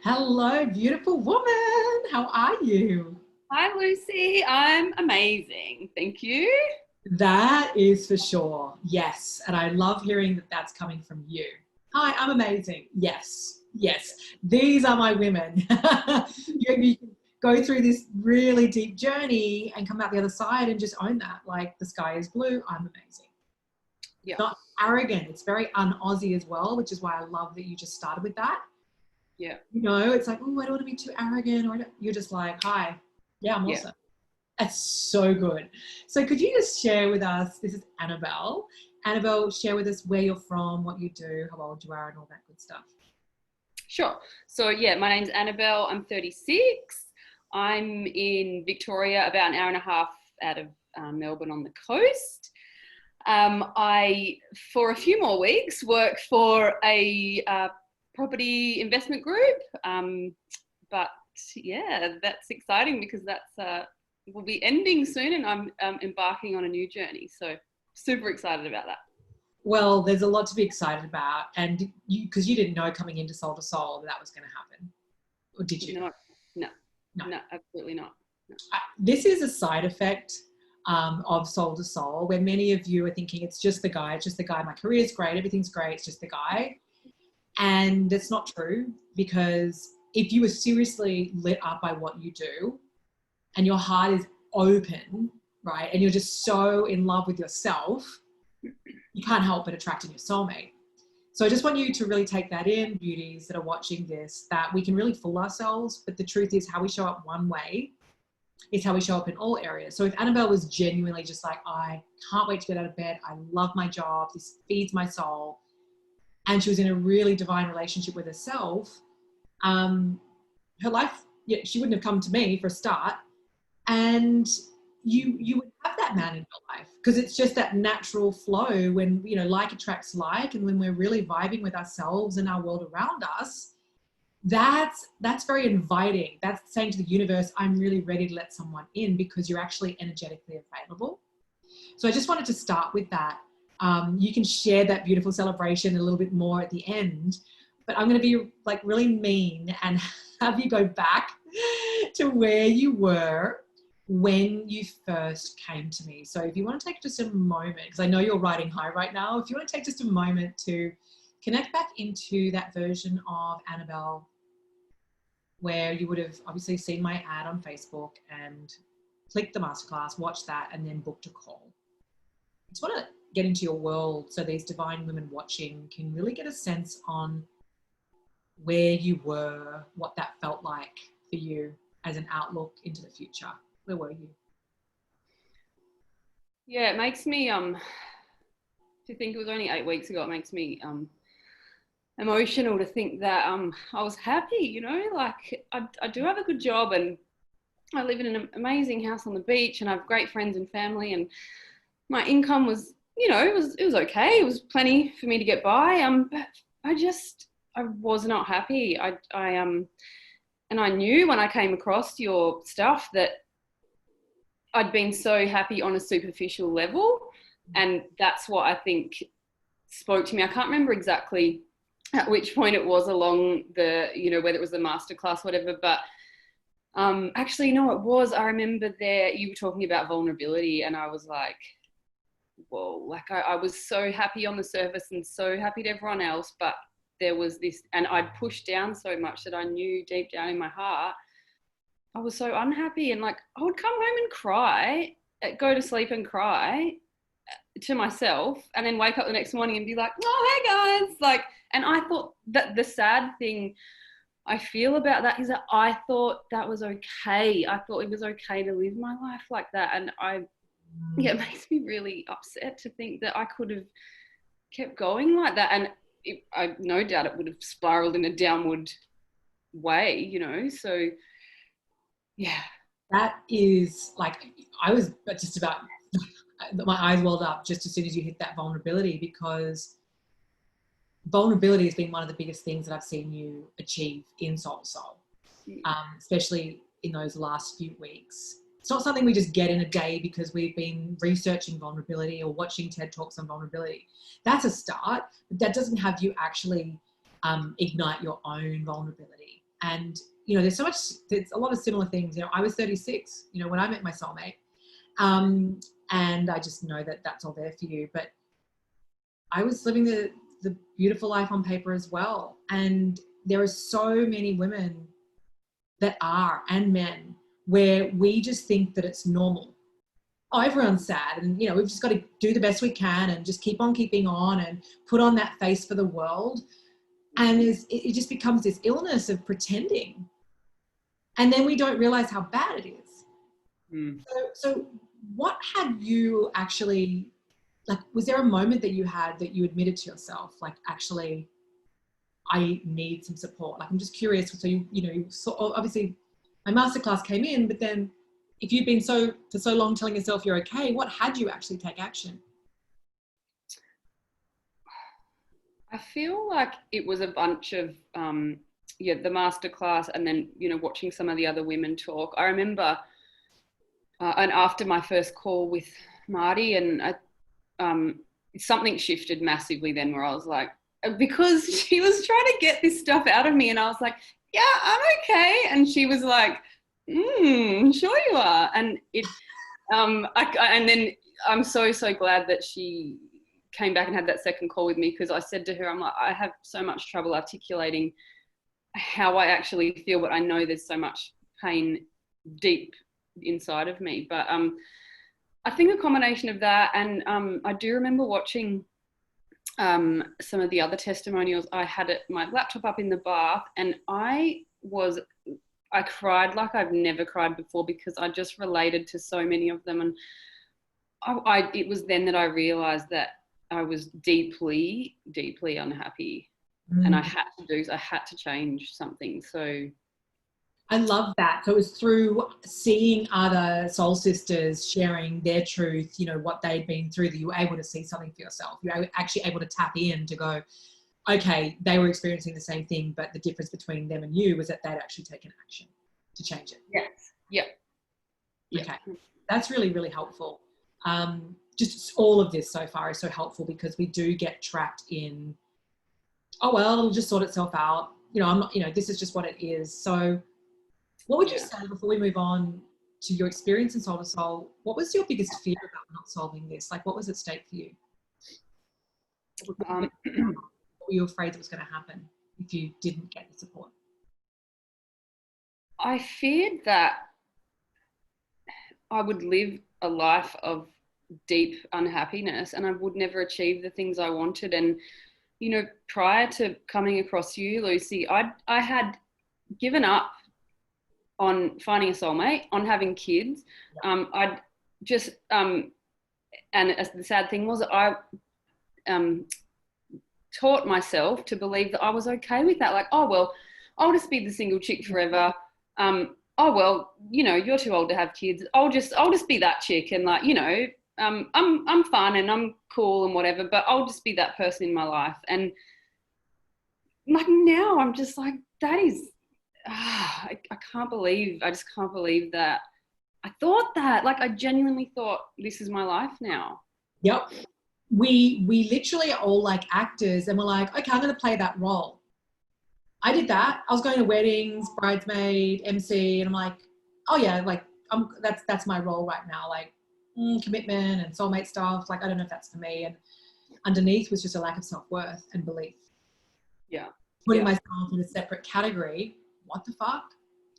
Hello, beautiful woman. How are you? Hi, Lucy. I'm amazing. Thank you. That is for sure. Yes. And I love hearing that that's coming from you. Hi, I'm amazing. Yes. Yes. These are my women. You can go through this really deep journey and come out the other side and just own that. Like the sky is blue. I'm amazing. Yeah. Not arrogant. It's very un-Aussie as well, which is why I love that you just started with that. Yeah. It's like, oh, I don't want to be too arrogant. Or you're just like, hi. Yeah, I'm Yeah. awesome. That's so good. So could you just share with us, this is Annabel. Annabel, share with us where you're from, what you do, how old you are, and all that good stuff. Sure. So, yeah, my name's Annabel. I'm 36. I'm in Victoria, about an hour and a half out of Melbourne on the coast. I, for a few more weeks, work for a property investment group. But yeah, that's exciting because that's will be ending soon, and I'm embarking on a new journey. So super excited about that. Well, there's a lot to be excited about. And because you didn't know coming into Soul to Soul that was going to happen. Or did you? No, no, No. no, absolutely not. No. This is a side effect of Soul to Soul, where many of you are thinking it's just the guy, my career's great, everything's great, it's just the guy. And it's not true, because if you are seriously lit up by what you do and your heart is open, right, and you're just so in love with yourself, you can't help but attracting your soulmate. So I just want you to really take that in, beauties that are watching this, that we can really fool ourselves, but the truth is how we show up one way is how we show up in all areas. So if Annabelle was genuinely just like, I can't wait to get out of bed, I love my job, this feeds my soul, and she was in a really divine relationship with herself, her life, she wouldn't have come to me for a start, and you would have that man in your life, because it's just that natural flow when, like attracts like, and when we're really vibing with ourselves and our world around us, that's very inviting. That's saying to the universe, I'm really ready to let someone in, because you're actually energetically available. So I just wanted to start with that. You can share that beautiful celebration a little bit more at the end, but I'm going to be like really mean and have you go back to where you were when you first came to me. So if you want to take just a moment, because I know you're riding high right now, if you want to take just a moment to connect back into that version of Annabelle, where you would have obviously seen my ad on Facebook and clicked the masterclass, watched that, and then booked a call. I just want to get into your world so these divine women watching can really get a sense on where you were, what that felt like for you as an outlook into the future. Where were you? Yeah, it makes me to think it was only 8 weeks ago. It makes me emotional to think that I was happy. Like I do have a good job, and I live in an amazing house on the beach, and I have great friends and family, and my income was, it was okay. It was plenty for me to get by. But I was not happy. And I knew when I came across your stuff that I'd been so happy on a superficial level, and that's what I think spoke to me. I can't remember exactly at which point it was along the, whether it was the masterclass, whatever, but actually, no, it was. I remember there you were talking about vulnerability, and I was like, whoa, like I was so happy on the surface and so happy to everyone else, but there was this, and I'd pushed down so much that I knew deep down in my heart I was so unhappy, and like I would come home and cry, go to sleep and cry to myself, and then wake up the next morning and be like, oh, hey guys, like, and I thought that the sad thing I feel about that is that I thought that was okay. I thought it was okay to live my life like that, and it makes me really upset to think that I could have kept going like that, and I no doubt it would have spiraled in a downward way, so yeah. That is like, I was just about, my eyes welled up just as soon as you hit that vulnerability, because vulnerability has been one of the biggest things that I've seen you achieve in Soul to Soul, especially in those last few weeks. It's not something we just get in a day because we've been researching vulnerability or watching TED Talks on vulnerability. That's a start, but that doesn't have you actually ignite your own vulnerability. And, there's a lot of similar things. I was 36, when I met my soulmate. And I just know that that's all there for you. But I was living the beautiful life on paper as well. And there are so many women that are, and men, where we just think that it's normal. Oh, everyone's sad, and we've just got to do the best we can and just keep on keeping on and put on that face for the world. And it just becomes this illness of pretending, and then we don't realize how bad it is. So what have you actually, like, was there a moment that you had that you admitted to yourself, like, actually I need some support? Like, I'm just curious. So obviously my masterclass came in, but then if you've been for so long telling yourself you're okay, what had you actually take action? I feel like it was a bunch of, the masterclass, and then, watching some of the other women talk. I remember, and after my first call with Marty, and something shifted massively then, where I was like, because she was trying to get this stuff out of me, and I was like, yeah, I'm okay. And she was like, sure you are. And and then I'm so glad that she came back and had that second call with me, because I said to her, I'm like, I have so much trouble articulating how I actually feel, but I know there's so much pain deep inside of me. But I think a combination of that, and I do remember watching some of the other testimonials. I had my laptop up in the bath, and I cried like I've never cried before, because I just related to so many of them. And it was then that I realized that I was deeply, deeply unhappy, and I had to change something. So I love that. So it was through seeing other soul sisters sharing their truth, what they'd been through, that you were able to see something for yourself. You were actually able to tap in to go, okay, they were experiencing the same thing, but the difference between them and you was that they'd actually taken action to change it. Yes. Yeah. Okay. That's really, really helpful. Just all of this so far is so helpful, because we do get trapped in, oh, well, it'll just sort itself out. I'm not, this is just what it is. So what would you say, before we move on to your experience in Soul to Soul, what was your biggest fear about not solving this? Like, what was at stake for you? What were you afraid that was going to happen if you didn't get the support? I feared that I would live a life of deep unhappiness, and I would never achieve the things I wanted. And, prior to coming across you, Lucy, I had given up on finding a soulmate, on having kids. I'd just, and the sad thing was, I taught myself to believe that I was okay with that. Like, oh, well, I'll just be the single chick forever. Oh, well, you're too old to have kids. I'll just be that chick, and like, I'm fun and I'm cool and whatever, but I'll just be that person in my life. And like, now I'm just like, that is, I just can't believe that I thought that. Like, I genuinely thought, this is my life now. Yep. We literally are all like actors, and we're like, okay, I'm going to play that role. I did that. I was going to weddings, bridesmaid, MC, and I'm like, oh yeah, like that's my role right now. Like commitment and soulmate stuff. Like, I don't know if that's for me. And underneath was just a lack of self-worth and belief. Yeah. Putting myself in a separate category. What the fuck?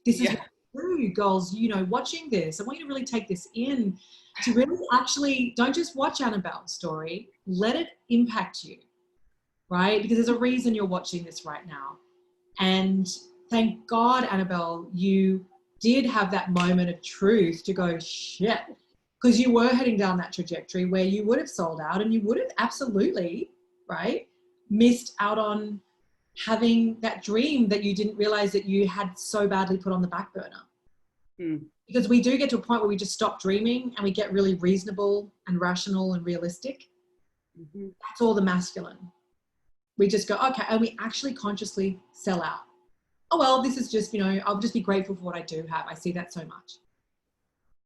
This is true, girls. Watching this, I want you to really take this in, to really actually don't just watch Annabel's story. Let it impact you, right? Because there's a reason you're watching this right now. And thank God, Annabel, you did have that moment of truth to go, shit, because you were heading down that trajectory where you would have sold out, and you would have absolutely, right, missed out on having that dream that you didn't realize that you had so badly put on the back burner. Because we do get to a point where we just stop dreaming and we get really reasonable and rational and realistic. That's all the masculine. We just go, okay, and we actually consciously sell out. Oh, well, this is just, I'll just be grateful for what I do have. I see that so much.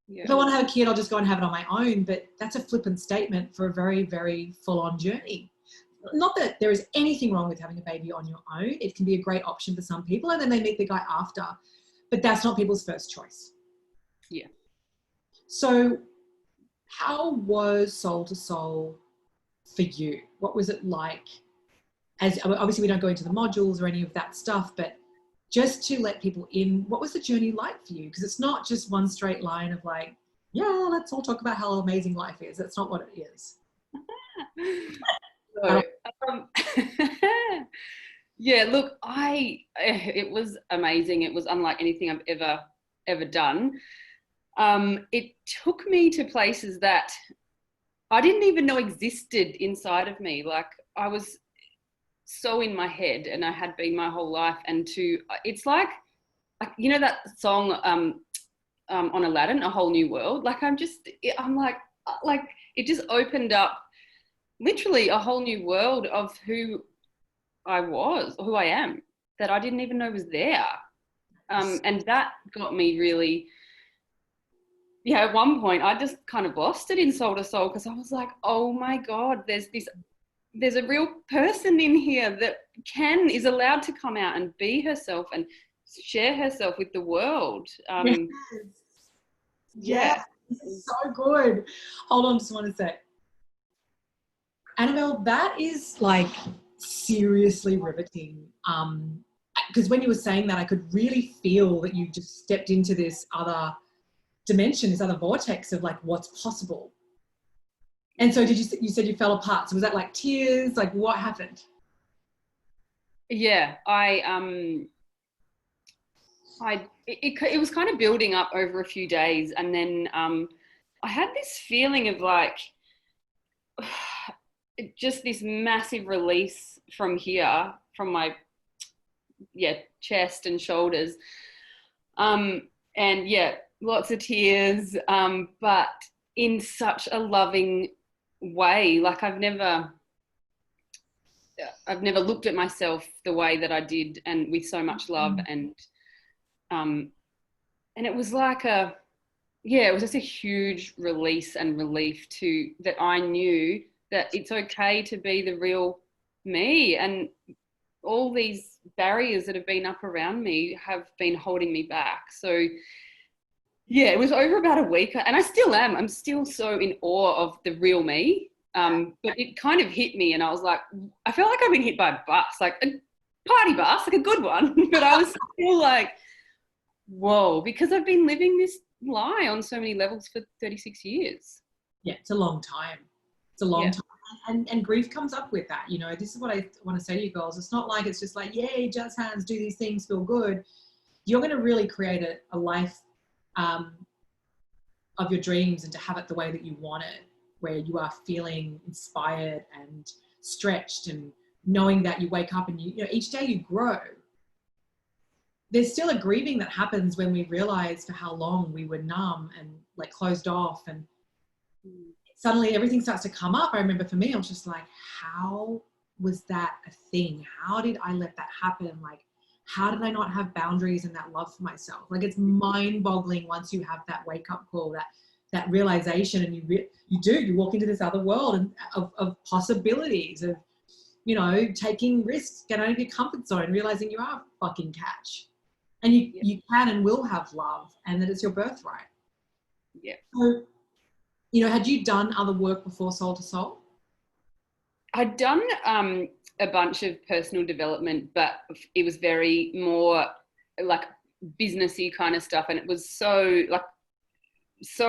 Yeah. If I want to have a kid, I'll just go and have it on my own. But that's a flippant statement for a very, very full-on journey. not that there is anything wrong with having a baby on your own. It can be a great option for some people, and then they meet the guy after, but that's not people's first choice. Yeah. So how was Soul to Soul for you? What was it like? As obviously we don't go into the modules or any of that stuff, but just to let people in, what was the journey like for you? Because it's not just one straight line of like, yeah, let's all talk about how amazing life is. That's not what it is. So, yeah, look, it was amazing. It was unlike anything I've ever done. It took me to places that I didn't even know existed inside of me. Like, I was so in my head, and I had been my whole life. And it's like, you know that song on Aladdin, A Whole New World? Like, I'm like, it just opened up literally a whole new world of who I was, or who I am, that I didn't even know was there. And that got me really, yeah, at one point I just kind of lost it in Soul to Soul, because I was like, oh my God, there's a real person in here that is allowed to come out and be herself and share herself with the world. Yeah, so good. Hold on just one sec. Annabel, that is like seriously riveting. Because when you were saying that, I could really feel that you just stepped into this other dimension, this other vortex of like what's possible. And so you said you fell apart. So was that like tears? Like what happened? Yeah, it was kind of building up over a few days, and then I had this feeling of like just this massive release from here, from my chest and shoulders, and lots of tears, but in such a loving way. Like I've never looked at myself the way that I did, and with so much love. And it was like it was just a huge release and relief that I knew that it's okay to be the real me, and all these barriers that have been up around me have been holding me back. So yeah, it was over about a week, and I still am. I'm still so in awe of the real me. But it kind of hit me, and I was like, I felt like I've been hit by a bus, like a party bus, like a good one. But I was still like, whoa, because I've been living this lie on so many levels for 36 years. Yeah, it's a long time. It's a long time. And grief comes up with that. You know, this is what I want to say to you girls. It's not like it's just like, yay, jazz hands, do these things, feel good. You're going to really create a life of your dreams, and to have it the way that you want it, where you are feeling inspired and stretched, and knowing that you wake up and you know, each day you grow. There's still a grieving that happens when we realize for how long we were numb and like closed off, and suddenly everything starts to come up. I remember for me, I was just like, how was that a thing? How did I let that happen? Like, how did I not have boundaries and that love for myself? Like, it's mind boggling once you have that wake up call, that realization, and you walk into this other world and of possibilities, of, you know, taking risks, get out of your comfort zone, realizing you are a fucking catch, and you can and will have love, and that it's your birthright. Yeah. So, you know, had you done other work before Soul to Soul? I'd done a bunch of personal development, but it was very more like businessy kind of stuff, and it was so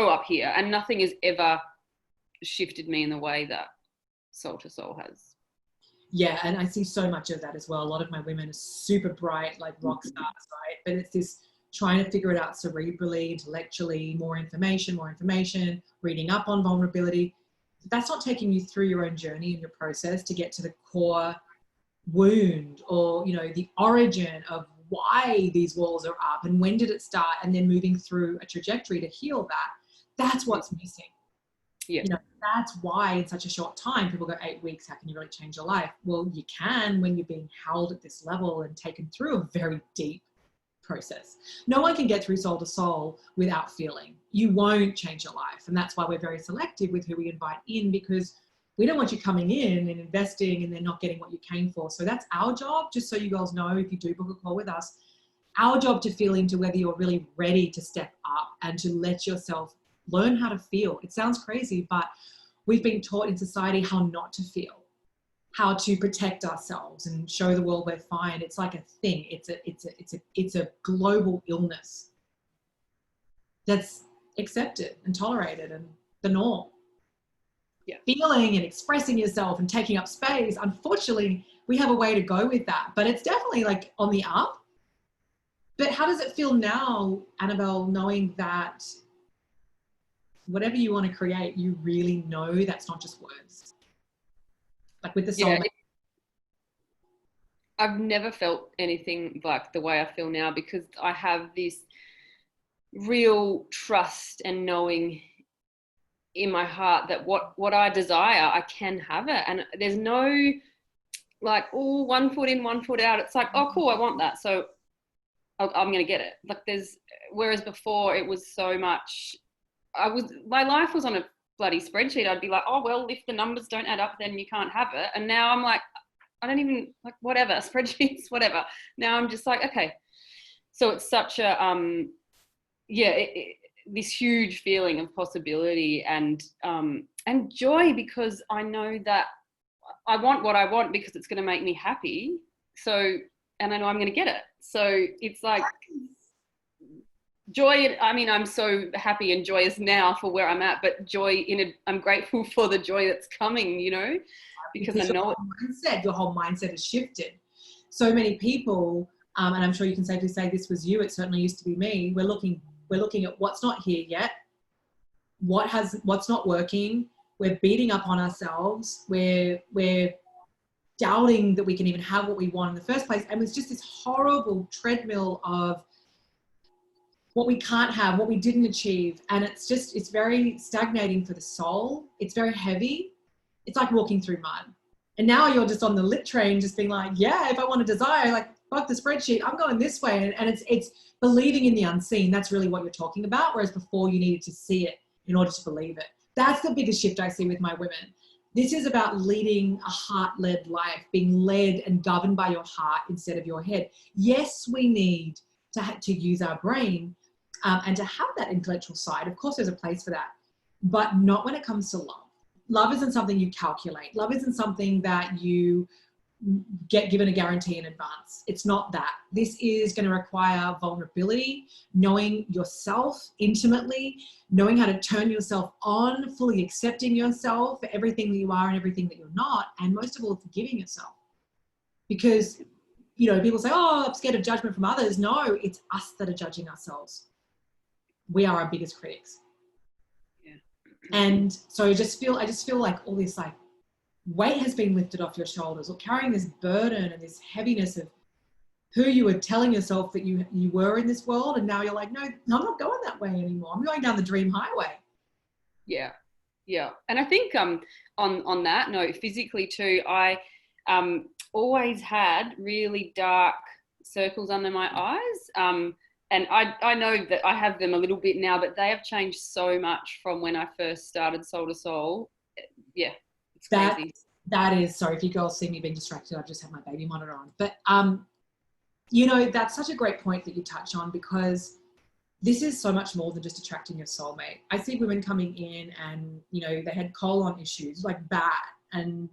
up here, and nothing has ever shifted me in the way that Soul to Soul has. Yeah, and I see so much of that as well. A lot of my women are super bright, like rock stars, right? But it's this trying to figure it out cerebrally, intellectually, more information, reading up on vulnerability. That's not taking you through your own journey and your process to get to the core wound, or, you know, the origin of why these walls are up and when did it start, and then moving through a trajectory to heal that. That's what's missing. Yeah. You know, that's why in such a short time people go 8 weeks, how can you really change your life? Well, you can when you're being held at this level and taken through a very deep process. No one can get through Soul to Soul without feeling. You won't change your life, and that's why we're very selective with who we invite in, because We don't want you coming in and investing and then not getting what you came for. So that's our job, just so you girls know, if you do book a call with us, our job to feel into whether you're really ready to step up and to let yourself learn how to feel. It sounds crazy, but we've been taught in society how not to feel, how to protect ourselves and show the world we're fine. It's like a thing. It's a global illness that's accepted and tolerated and the norm. Yeah. Feeling and expressing yourself and taking up space. Unfortunately, we have a way to go with that, but it's definitely like on the up. But how does it feel now, Annabel, knowing that whatever you want to create, you really know that's not just words? Like with the soulmate. Yeah, I've never felt anything like the way I feel now, because I have this real trust and knowing in my heart that what I desire, I can have it. And there's no like, oh, 1 foot in, 1 foot out. It's like, oh, cool, I want that, so I'm going to get it. Like whereas before it was so much, my life was on a bloody spreadsheet. I'd be like, oh, well, if the numbers don't add up, then you can't have it. And now I'm like, I don't even, like, whatever, spreadsheets, whatever. Now I'm just like, okay. So it's such a, this huge feeling of possibility and joy, because I know that I want what I want because it's going to make me happy. So, and I know I'm going to get it. So it's like joy. I mean, I'm so happy and joyous now for where I'm at, but I'm grateful for the joy that's coming, you know, because I know your whole mindset has shifted. So many people, and I'm sure you can safely say this was you, it certainly used to be me, we're looking at what's not here yet, what's not working, we're beating up on ourselves, we're doubting that we can even have what we want in the first place. And it's just this horrible treadmill of what we can't have, what we didn't achieve. And it's very stagnating for the soul. It's very heavy. It's like walking through mud. And now you're just on the lit train, just being like, yeah, if I want to desire, like, fuck the spreadsheet, I'm going this way. And it's believing in the unseen. That's really what you're talking about. Whereas before you needed to see it in order to believe it. That's the biggest shift I see with my women. This is about leading a heart-led life, being led and governed by your heart instead of your head. Yes, we need to use our brain and to have that intellectual side. Of course, there's a place for that, but not when it comes to love. Love isn't something you calculate. Love isn't something that you get given a guarantee in advance. It's not that. This is going to require vulnerability, knowing yourself intimately, knowing how to turn yourself on, fully accepting yourself for everything that you are and everything that you're not, and most of all, forgiving yourself. Because, you know, people say, oh, I'm scared of judgment from others. No, it's us that are judging ourselves. We are our biggest critics. Yeah. And so I just feel like all this like weight has been lifted off your shoulders, or carrying this burden and this heaviness of who you were telling yourself that you were in this world. And now you're like, no, I'm not going that way anymore. I'm going down the dream highway. Yeah. Yeah. And I think on that note, physically too, I always had really dark circles under my eyes. And I know that I have them a little bit now, but they have changed so much from when I first started Soul to Soul. Yeah. That is, sorry if you girls see me being distracted, I've just had my baby monitor on. But, you know, that's such a great point that you touch on, because this is so much more than just attracting your soulmate. I see women coming in and, you know, they had colon issues like bad, and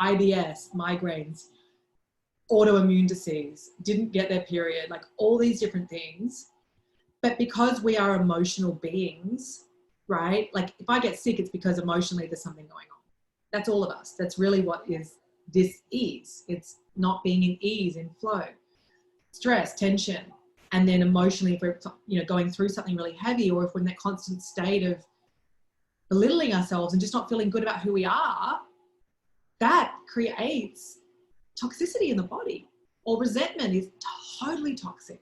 IBS, migraines, autoimmune disease, didn't get their period, like all these different things. But because we are emotional beings, right? Like if I get sick, it's because emotionally there's something going on. That's all of us. That's really what this is. It's not being in ease, in flow, stress, tension. And then emotionally, if we're, you know, going through something really heavy, or if we're in that constant state of belittling ourselves and just not feeling good about who we are, that creates toxicity in the body. Or resentment is totally toxic.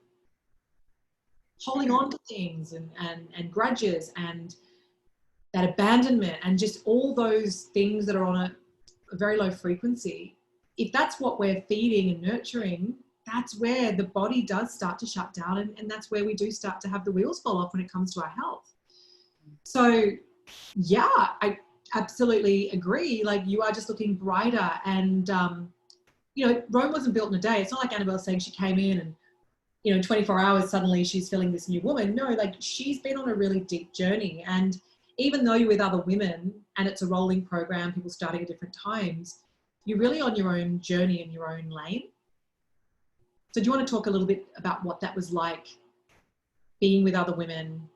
Holding on to things and grudges and that abandonment and just all those things that are on a very low frequency, if that's what we're feeding and nurturing, that's where the body does start to shut down, and that's where we do start to have the wheels fall off when it comes to our health. So yeah, absolutely agree. Like, you are just looking brighter. And, you know, Rome wasn't built in a day. It's not like Annabelle saying she came in and, you know, 24 hours, suddenly she's feeling this new woman. No, like, she's been on a really deep journey. And even though you're with other women and it's a rolling program, people starting at different times, you're really on your own journey in your own lane. So do you want to talk a little bit about what that was like, being with other women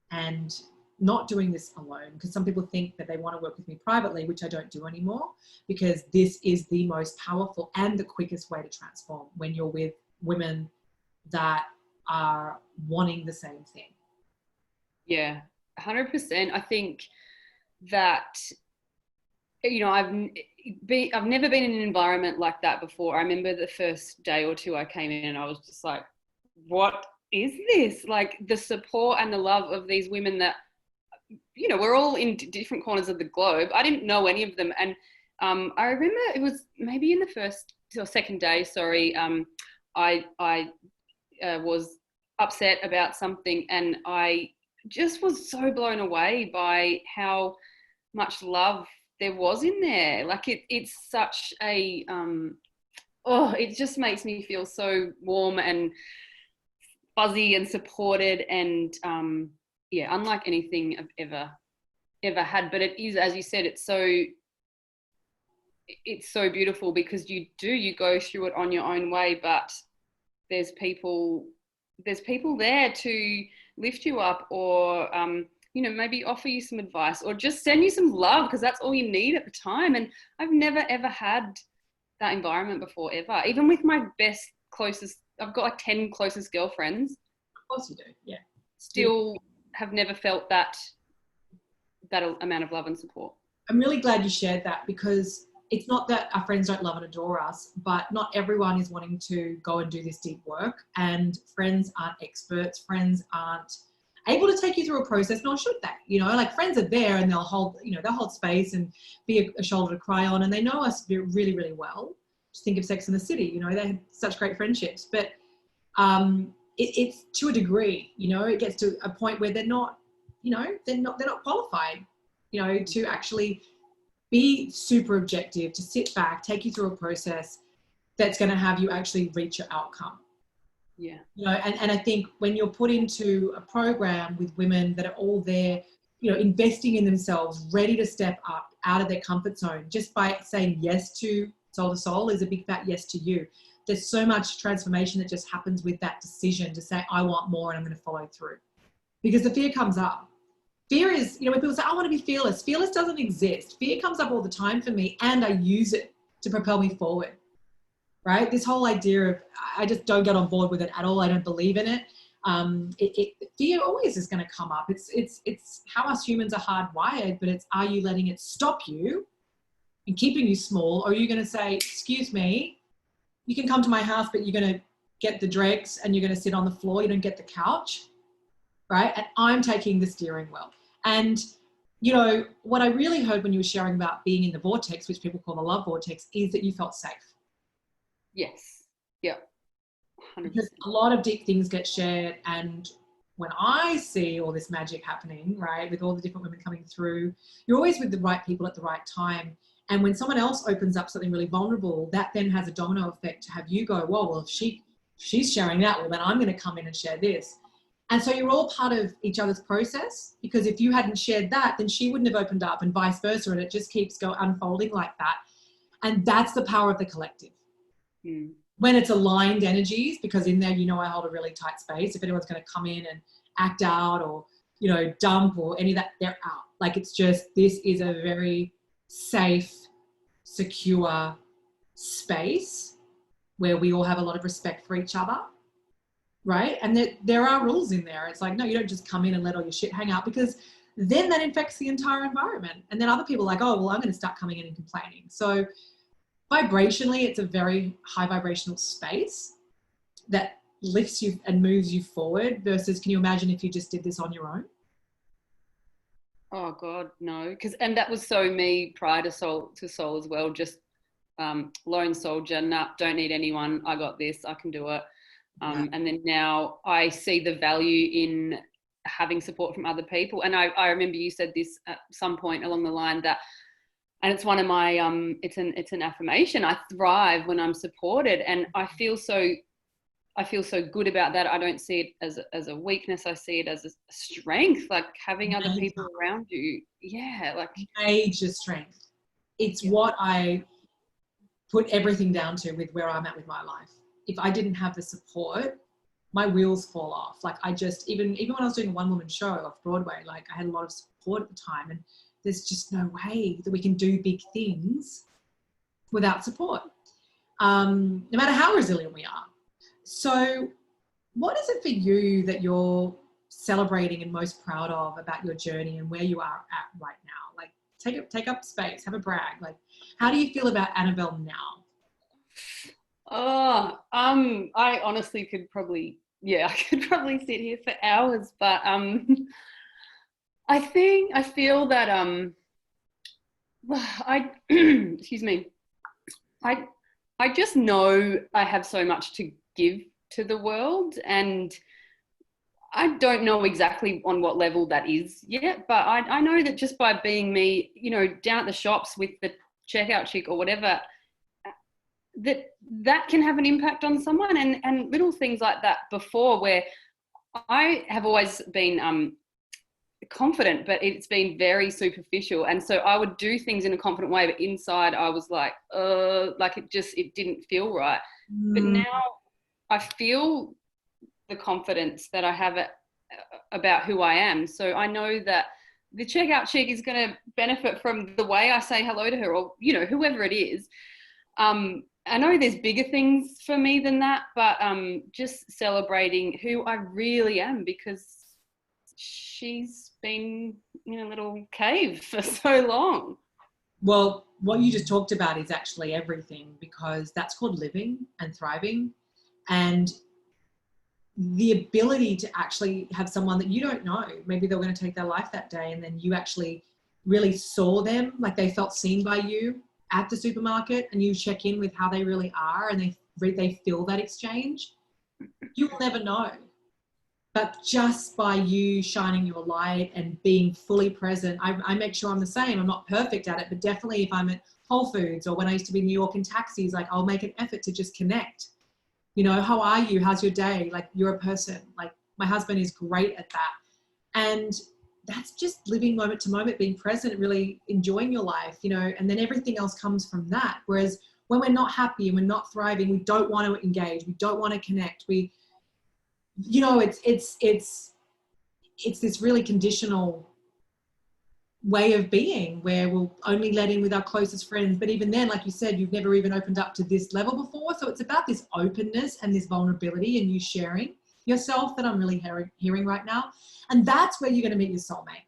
and not doing this alone? Because some people think that they want to work with me privately, which I don't do anymore, because this is the most powerful and the quickest way to transform, when you're with women that are wanting the same thing. Yeah, 100%. I think that, you know, I've never been in an environment like that before. I remember the first day or two I came in and I was just like, what is this? Like, the support and the love of these women that, you know, we're all in different corners of the globe. I didn't know any of them. And I remember it was maybe in the first or second day, sorry, I was upset about something, and I just was so blown away by how much love there was in there. Like, it's such a, it just makes me feel so warm and fuzzy and supported, and yeah, unlike anything I've ever had. But it is, as you said, it's so beautiful, because you go through it on your own way, but there's people there to lift you up, or you know, maybe offer you some advice, or just send you some love, because that's all you need at the time. And I've never ever had that environment before, ever. Even with my closest, I've got like 10 closest girlfriends. Of course you do, yeah. Still have never felt that amount of love and support. I'm really glad you shared that, because it's not that our friends don't love and adore us, but not everyone is wanting to go and do this deep work. And friends aren't experts. Friends aren't able to take you through a process, nor should they. You know, like, friends are there and they'll hold space and be a shoulder to cry on, and they know us really, really well. Just think of Sex and the City. You know, they had such great friendships, but it's to a degree. You know, it gets to a point where they're not qualified, you know, to actually be super objective, to sit back, take you through a process that's going to have you actually reach your outcome. Yeah. You know, and I think when you're put into a program with women that are all there, you know, investing in themselves, ready to step up out of their comfort zone, just by saying yes to soul is a big fat yes to you. There's so much transformation that just happens with that decision to say, I want more and I'm going to follow through. Because the fear comes up. Fear is, you know, when people say, I want to be fearless. Fearless doesn't exist. Fear comes up all the time for me, and I use it to propel me forward, right? This whole idea of, I just don't get on board with it at all. I don't believe in it. Fear always is going to come up. It's how us humans are hardwired, but it's, are you letting it stop you and keeping you small? Or are you going to say, excuse me, you can come to my house, but you're going to get the dregs and you're going to sit on the floor. You don't get the couch, right? And I'm taking the steering wheel. And, you know, what I really heard when you were sharing about being in the vortex, which people call the love vortex, is that you felt safe. Yes. Yeah. 100%. Because a lot of deep things get shared. And when I see all this magic happening, right, with all the different women coming through, you're always with the right people at the right time. And when someone else opens up something really vulnerable, that then has a domino effect to have you go, whoa, well, if she's sharing that, well, then I'm going to come in and share this. And so you're all part of each other's process, because if you hadn't shared that, then she wouldn't have opened up, and vice versa. And it just keeps unfolding like that. And that's the power of the collective. When it's aligned energies, because in there, you know, I hold a really tight space. If anyone's going to come in and act out or, you know, dump or any of that, they're out. Like, it's just, this is a very safe, secure space where we all have a lot of respect for each other. Right? And there are rules in there. It's like, no, you don't just come in and let all your shit hang out, because then that infects the entire environment. And then other people are like, oh, well, I'm going to start coming in and complaining. So vibrationally, it's a very high vibrational space that lifts you and moves you forward, versus, can you imagine if you just did this on your own? Oh God, no. And that was so me prior to soul as well. Just lone soldier, nah, don't need anyone. I got this, I can do it. And then now I see the value in having support from other people. And I remember you said this at some point along the line that, and it's one of my, it's an affirmation. I thrive when I'm supported, and I feel so good about that. I don't see it as a weakness. I see it as a strength, like having other people around you. Yeah. Like major strength. It's what I put everything down to with where I'm at with my life. If I didn't have the support, my wheels fall off. Like I just, even when I was doing a one-woman show off Broadway, like I had a lot of support at the time, and there's just no way that we can do big things without support, no matter how resilient we are. So what is it for you that you're celebrating and most proud of about your journey and where you are at right now? Like take up space, have a brag. Like, how do you feel about Annabel now? Oh, I honestly could probably, I could probably sit here for hours, but I feel that excuse me, I just know I have so much to give to the world, and I don't know exactly on what level that is yet, but I know that just by being me, you know, down at the shops with the checkout chick or whatever, that can have an impact on someone, and little things like that before, where I have always been confident, but it's been very superficial, and so I would do things in a confident way, but inside I was like it didn't feel right. But now I feel the confidence that I have about who I am, so I know that the checkout chick is going to benefit from the way I say hello to her, or you know, whoever it is. I know there's bigger things for me than that, but just celebrating who I really am, because she's been in a little cave for so long. Well, what you just talked about is actually everything, because that's called living and thriving, and the ability to actually have someone that you don't know, maybe they're going to take their life that day, and then you actually really saw them, like they felt seen by you at the supermarket, and you check in with how they really are, and they feel that exchange. You will never know. But just by you shining your light and being fully present, I make sure I'm the same. I'm not perfect at it, but definitely if I'm at Whole Foods, or when I used to be in New York in taxis, like I'll make an effort to just connect. You know, how are you? How's your day? Like, you're a person. Like, my husband is great at that. And that's just living moment to moment, being present, really enjoying your life, you know, and then everything else comes from that. Whereas when we're not happy and we're not thriving, we don't want to engage. We don't want to connect. You know, it's this really conditional way of being where we'll only let in with our closest friends. But even then, like you said, you've never even opened up to this level before. So it's about this openness and this vulnerability and you sharing yourself that I'm really hearing right now. And that's where you're going to meet your soulmate.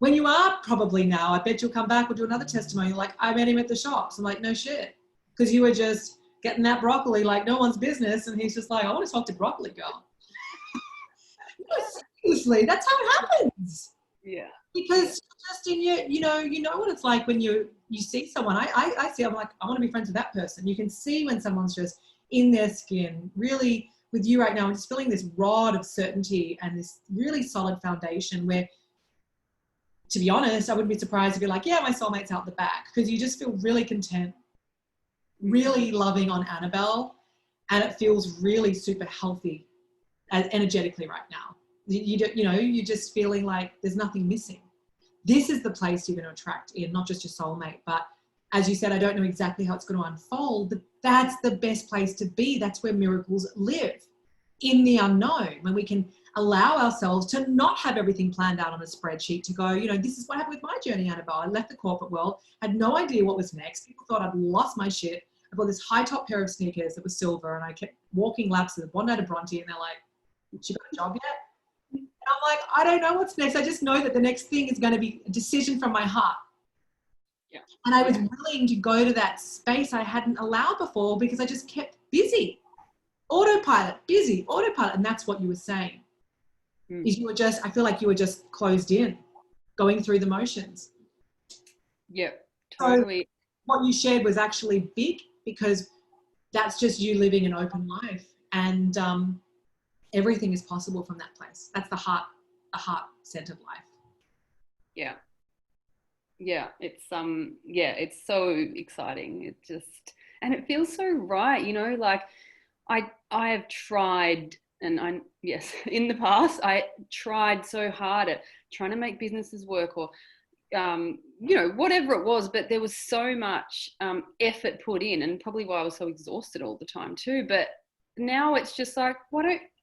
When you are probably now, I bet you'll come back or do another testimony like, I met him at the shops. I'm like, no shit. Because you were just getting that broccoli like no one's business. And he's just like, I want to talk to broccoli girl. No, seriously, that's how it happens. Yeah. Because just in your, you know what it's like when you see someone. I see, I'm like, I want to be friends with that person. You can see when someone's just in their skin, really with you right now, and just feeling this rod of certainty and this really solid foundation where, to be honest, I wouldn't be surprised if you're like, yeah, my soulmate's out the back, because you just feel really content, really loving on Annabel, and it feels really super healthy energetically right now. You're just feeling like there's nothing missing. This is the place you're going to attract in, not just your soulmate, but as you said, I don't know exactly how it's going to unfold, but that's the best place to be. That's where miracles live, in the unknown, when we can allow ourselves to not have everything planned out on a spreadsheet, to go, this is what happened with my journey, Annabelle. I left the corporate world, had no idea what was next. People thought I'd lost my shit. I bought this high top pair of sneakers that was silver, and I kept walking laps of the Bondi to Bronte, and they're like, she got a job yet? And I'm like, I don't know what's next. I just know that the next thing is going to be a decision from my heart. Yeah. And I was willing to go to that space I hadn't allowed before, because I just kept busy. Autopilot. And that's what you were saying. Is I feel like you were just closed in, going through the motions. Yeah, totally. So what you shared was actually big, because that's just you living an open life. And everything is possible from that place. That's the heart a heart-centered life. Yeah. Yeah, it's so exciting. It just, and it feels so right, you know, like I have tried, and yes, in the past I tried so hard at trying to make businesses work, or you know, whatever it was, but there was so much effort put in, and probably why I was so exhausted all the time too. But now it's just like,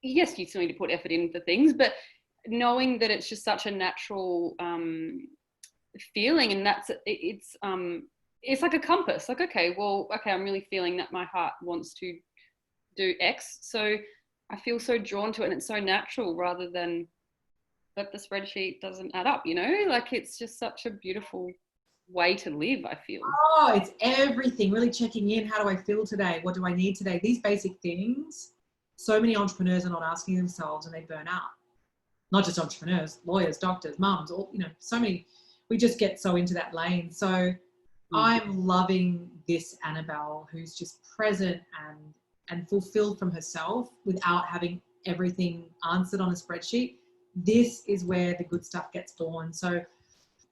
yes, you still need to put effort in for things, but knowing that it's just such a natural feeling, and it's like a compass, like, okay, I'm really feeling that my heart wants to do X, so I feel so drawn to it, and it's so natural, rather than that the spreadsheet doesn't add up, you know, like it's just such a beautiful way to live, I feel. Oh, it's everything, really checking in. How do I feel today? What do I need today? These basic things, so many entrepreneurs are not asking themselves, and they burn out. Not just entrepreneurs, lawyers, doctors, mums, all, you know, so many. We just get so into that lane. So I'm loving this Annabel, who's just present and fulfilled from herself without having everything answered on a spreadsheet. This is where the good stuff gets born. So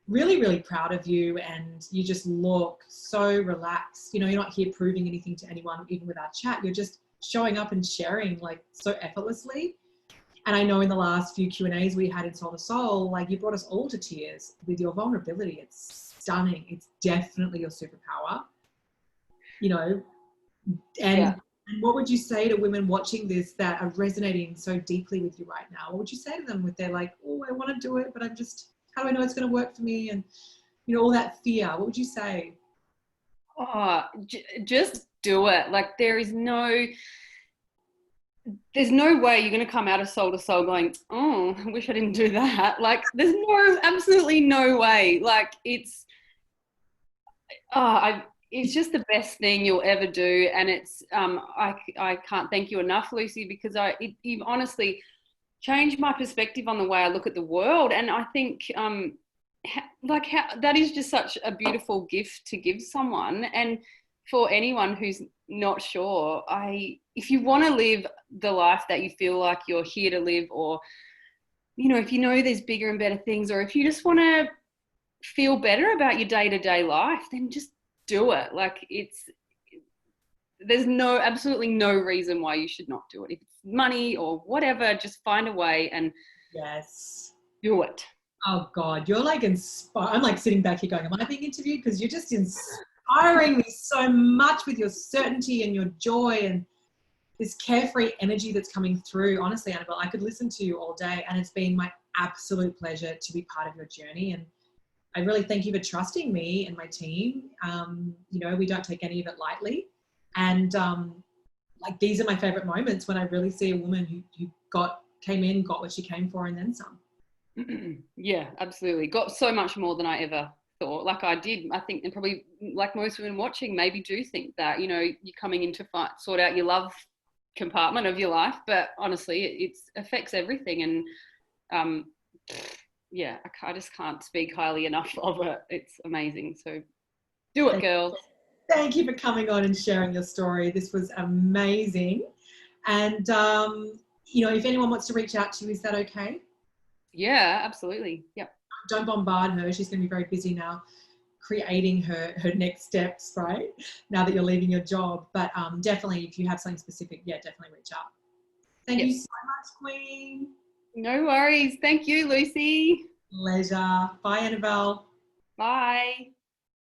really, really proud of you, and you just look so relaxed. You know, you're not here proving anything to anyone, even with our chat. You're just showing up and sharing like so effortlessly. And I know in the last few Q&As we had in Soul to Soul, like you brought us all to tears with your vulnerability. It's stunning. It's definitely your superpower, you know. And what would you say to women watching this that are resonating so deeply with you right now? What would you say to them with their like, oh, I want to do it, but I'm just, how do I know it's going to work for me? And, you know, all that fear. What would you say? Oh, just do it. Like there's no way you're going to come out of Soul to Soul going, oh, I wish I didn't do that. Like there's absolutely no way. Like it's just the best thing you'll ever do. And it's, I can't thank you enough, Lucy, because you've honestly changed my perspective on the way I look at the world. And I think, that is just such a beautiful gift to give someone. And for anyone who's not sure, if you want to live the life that you feel like you're here to live, or, you know, if you know there's bigger and better things, or if you just want to feel better about your day-to-day life, then just do it. Like there's absolutely no reason why you should not do it. If it's money or whatever, just find a way and Yes, do it. Oh God, you're like I'm like sitting back here going, am I being interviewed? Because you're just inspiring me so much with your certainty and your joy and this carefree energy that's coming through. Honestly, Annabel, I could listen to you all day, and it's been my absolute pleasure to be part of your journey. And I really thank you for trusting me and my team. You know, we don't take any of it lightly. And like these are my favorite moments, when I really see a woman who came in, got what she came for, and then some. Yeah, absolutely. Got so much more than I ever thought. Like I did, I think, and probably like most women watching maybe do think that, you know, you're coming in to sort out your love compartment of your life, but honestly, it affects everything. And yeah, I just can't speak highly enough of it. It's amazing. So do it, girls. Thank you for coming on and sharing your story. This was amazing. And, you know, if anyone wants to reach out to you, is that okay? Yeah, absolutely. Yep. Don't bombard her. She's going to be very busy now creating her next steps, right? Now that you're leaving your job. But definitely, if you have something specific, yeah, definitely reach out. Thank you so much, Queen. No worries. Thank you, Lucy. Pleasure. Bye, Annabel. Bye.